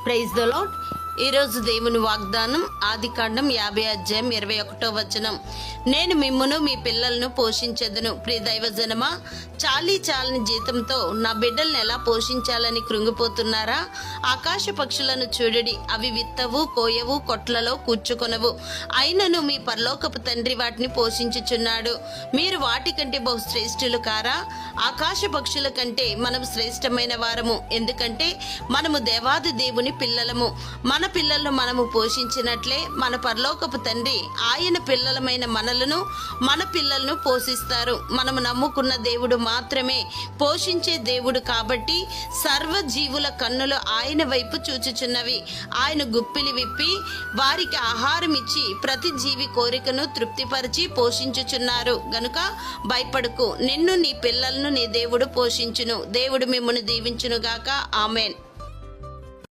Praise the lord. ఈరోజు దేవుని వాగ్దానం ఆదికాండం 50 అధ్యాయం 21 నేను మిమ్మును మీ పిల్లలను పోషించెదను. ప్రియ దైవజనమా, చాలని జీతంతో నా బిడ్డల్ని ఎలా పోషించాలని కృంగిపోతున్నారా? ఆకాశ పక్షులను చూడడి, అవి విత్తవు, కోయవు, కొట్లలో కూర్చుకొనవు, అయినను మీ పరలోకపు తండ్రి వాటిని పోషించుచున్నాడు. మీరు వాటికంటే బహు శ్రేష్ఠులు కారా? ఆకాశ పక్షుల కంటే మనం శ్రేష్టమైన వారము, ఎందుకంటే మనము దేవాది దేవుని పిల్లలము. మన పిల్లలను మనము పోషించినట్లే మన పరలోకపు తండ్రి ఆయన పిల్లలమైన మన పిల్లలను పోషిస్తారు. మనము నమ్ముకున్న దేవుడు మాత్రమే పోషించే దేవుడు కాబట్టి సర్వ జీవుల కన్నులు ఆయన వైపు చూచుచున్నవి. ఆయన గుప్పిలి విప్పి వారికి ఆహారం ఇచ్చి ప్రతి జీవి కోరికను తృప్తిపరిచి పోషించుచున్నారు గనుక భయపడకు. నిన్ను నీ పిల్లలను నీ దేవుడు పోషించును. దేవుడు మిమ్మల్ని దీవించునుగాక. ఆమెన్.